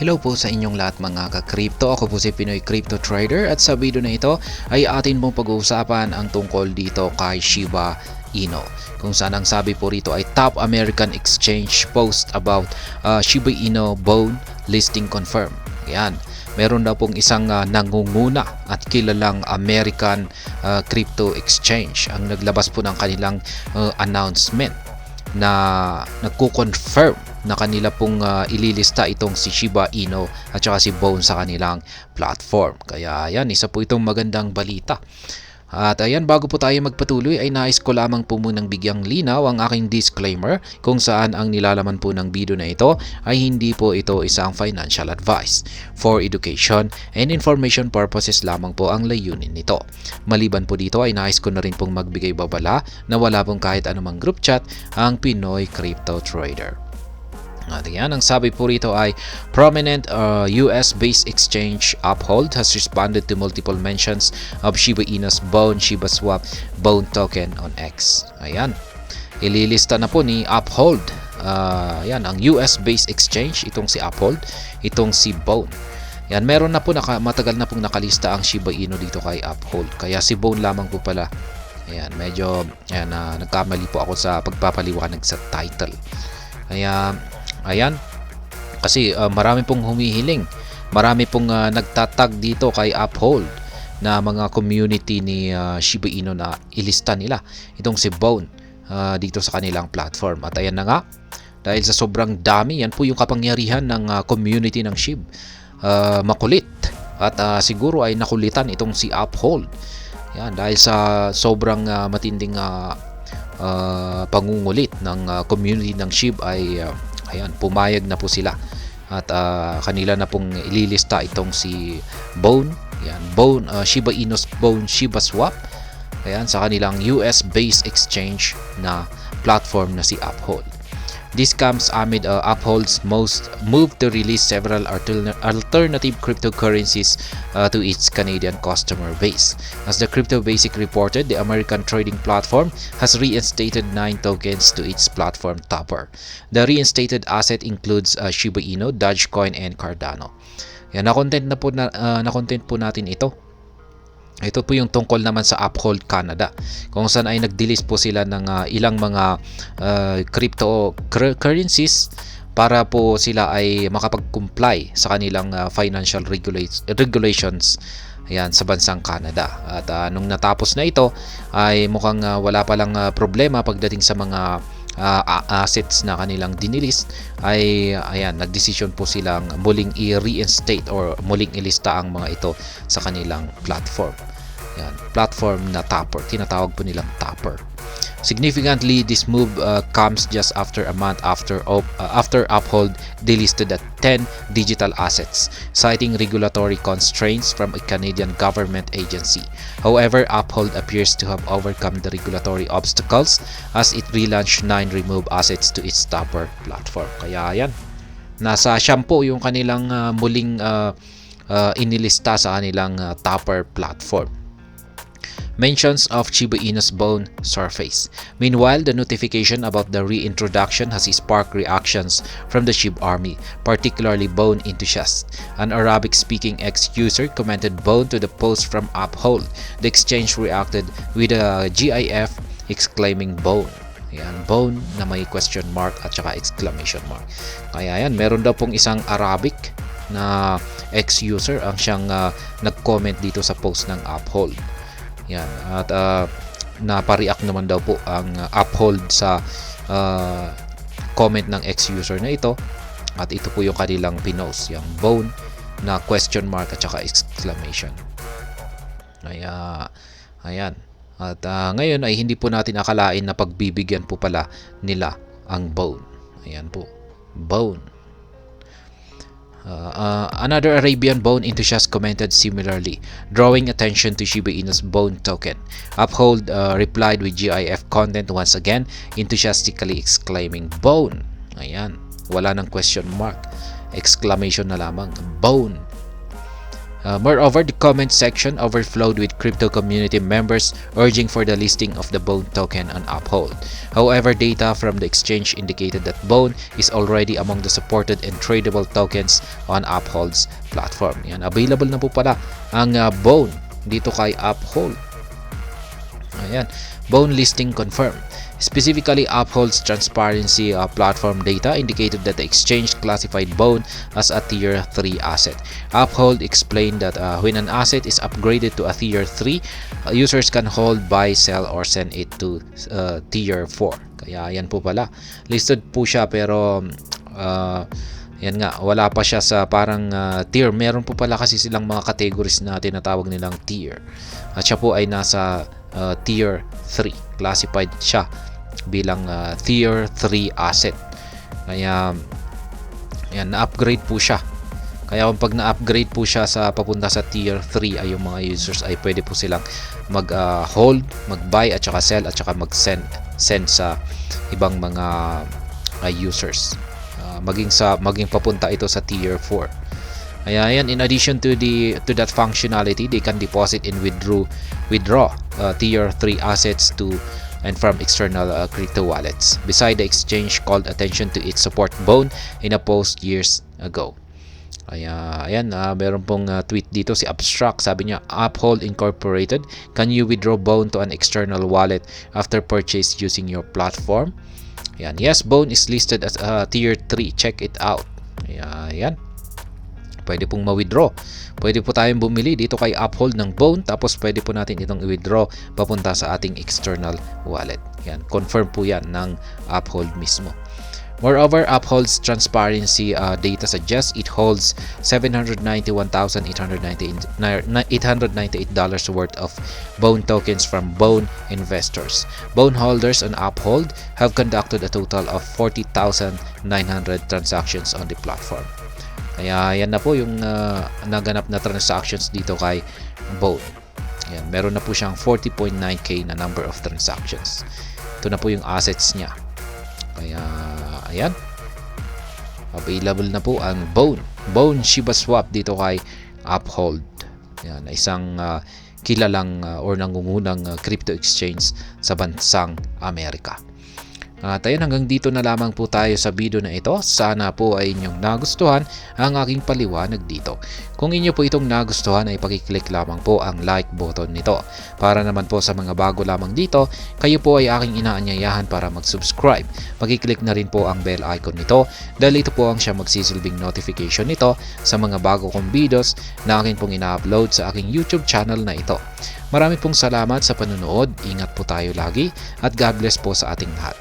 Hello po sa inyong lahat mga ka-crypto. Ako po si Pinoy Crypto Trader at sa video na ito ay atin pong pag-uusapan ang tungkol dito kay Shiba Inu. Kung saan ang sabi po rito ay Top American Exchange post about Shiba Inu bone listing confirmed. Yan. Meron daw pong isang nangunguna at kilalang American crypto exchange ang naglabas po ng kanilang announcement na nagko-confirm na kanila pong ililista itong si Shiba Inu at saka si Bone sa kanilang platform. Kaya yan, isa po itong magandang balita. At ayan, bago po tayo magpatuloy ay nais ko lamang po munang bigyang linaw ang aking disclaimer kung saan ang nilalaman po ng video na ito ay hindi po ito isang financial advice. For education and information purposes lamang po ang layunin nito. Maliban po dito ay nais ko na rin pong magbigay babala na wala pong kahit anumang group chat ang Pinoy Crypto Trader. At yan, ang sabi po rito ay prominent US-based exchange Uphold has responded to multiple mentions of Shiba Inu's Bone Shiba Swap Bone token on X. Ayan, ililista na po ni Uphold. Yan, ang US-based exchange, itong si Uphold, itong si Bone. Yan, meron na po, matagal na pong nakalista ang Shiba Inu dito kay Uphold. Kaya si Bone lamang po pala. Ayan, medyo nagkamali po ako sa pagpapaliwanag sa title. Kaya ayan, kasi marami pong humihiling, marami pong nagtatag dito kay Uphold na mga community ni Shiba Inu na ilista nila itong si Bone dito sa kanilang platform. At ayan na nga, dahil sa sobrang dami, yan po yung kapangyarihan ng community ng SHIB. Makulit at siguro ay nakulitan itong si Uphold. Yan, dahil sa sobrang matinding pangungulit ng community ng SHIB ay ayan, pumayag na po sila at kanila na pong ililista itong si Bone. Ayan, Bone, Shiba Inu's Bone Shiba Swap. Ayan, sa kanilang US-based exchange na platform na si Uphold. This comes amid Uphold's most move to release several alternative cryptocurrencies to its Canadian customer base. As the Crypto Basic reported, the American trading platform has reinstated 9 tokens to its platform Topper. The reinstated asset includes Shiba Inu, Dogecoin, and Cardano. Yan, na-content po natin ito. Ito po yung tungkol naman sa Uphold Canada, kung saan ay nag-delist po sila ng ilang mga cryptocurrencies para po sila ay makapag-comply sa kanilang financial regulations. Ayan, sa bansang Canada. At nung natapos na ito ay mukhang wala palang problema pagdating sa mga assets na kanilang dinilist. Ay ayan, nagdesisyon po silang muling i-reinstate or muling ilista ang mga ito sa kanilang platform. Ayan, platform na Topper, tinatawag po nilang Topper. Significantly, this move comes just after a month after Uphold delisted the 10 digital assets, citing regulatory constraints from a Canadian government agency. However, Uphold appears to have overcome the regulatory obstacles as it relaunched 9 removed assets to its Topper platform. Kaya yan, nasa shampoo yung kanilang muling inilista sa kanilang Topper platform. Mentions of Shiba Inu's Bone surface. Meanwhile, the notification about the reintroduction has sparked reactions from the SHIB army, particularly Bone enthusiasts. An Arabic-speaking ex-user commented Bone to the post from Uphold. The exchange reacted with a GIF exclaiming Bone. Ayan, Bone na may question mark at saka exclamation mark. Kaya yan, meron daw pong isang Arabic na ex-user ang siyang nag-comment dito sa post ng Uphold. Yan, at napareact naman daw po ang Uphold sa comment ng ex-user na ito, at ito po yung kanilang pinost, yung Bone na question mark at saka exclamation. Ayan, at ngayon ay hindi po natin akalain na pagbibigyan po pala nila ang Bone. Ayan po, Bone. Another Arabian Bone enthusiast commented similarly, drawing attention to Shiba Inu's Bone token. Uphold replied with GIF content once again, enthusiastically exclaiming Bone. Ayan, wala ng question mark, exclamation na lamang, Bone. Moreover, the comment section overflowed with crypto community members urging for the listing of the Bone token on Uphold. However, data from the exchange indicated that Bone is already among the supported and tradable tokens on Uphold's platform. Yan, available na po pala ang Bone dito kay Uphold. Ayan, Bone listing confirmed. Specifically, Uphold's transparency platform data indicated that the exchange classified Bone as a Tier 3 asset. Uphold explained that when an asset is upgraded to a Tier 3, users can hold, buy, sell, or send it to Tier 4. Kaya yan po pala. Listed po siya pero yan nga, wala pa siya sa parang tier. Meron po pala kasi silang mga categories na tinatawag nilang tier. At siya po ay nasa Tier 3. Classified siya bilang Tier 3 asset. Kaya yan, na-upgrade po siya. Kaya kung pag na-upgrade po siya sa papunta sa Tier 3 ay yung mga users ay pwede po silang mag-hold, mag-buy at saka sell at saka mag-send sa ibang mga users. Maging papunta ito sa Tier 4. Kaya yan, in addition to that functionality, they can deposit and withdraw Tier 3 assets to and from external crypto wallets. Beside, the exchange called attention to its support Bone in a post years ago. Kaya ayan, meron pong tweet dito si Abstract, sabi niya, Uphold Incorporated, can you withdraw Bone to an external wallet after purchase using your platform? Ayan, yes, Bone is listed as Tier 3, check it out. Ayan, pwede pong ma-withdraw. Pwede po tayong bumili dito kay Uphold ng Bone, tapos pwede po natin itong i-withdraw papunta sa ating external wallet. Yan, confirm po yan ng Uphold mismo. Moreover, Uphold's transparency data suggests it holds $791,898 worth of Bone tokens from Bone investors. Bone holders on Uphold have conducted a total of 40,900 transactions on the platform. Kaya yan na po yung naganap na transactions dito kay Bone. Yan, meron na po siyang 40.9k na number of transactions. Ito na po yung assets niya. Kaya ayan, available na po ang Bone Shiba Swap dito kay Uphold. Yan, isang kilalang or nangungunang crypto exchange sa bansang Amerika. At ayun, hanggang dito na lamang po tayo sa video na ito. Sana po ay inyong nagustuhan ang aking paliwanag dito. Kung inyo po itong nagustuhan ay pakiclick lamang po ang like button nito. Para naman po sa mga bago lamang dito, kayo po ay aking inaanyayahan para mag-subscribe. Pakiclick na rin po ang bell icon nito dahil ito po ang siya magsisilbing notification nito sa mga bago kong videos na akin pong ina-upload sa aking YouTube channel na ito. Marami pong salamat sa panunood. Ingat po tayo lagi at God bless po sa ating lahat.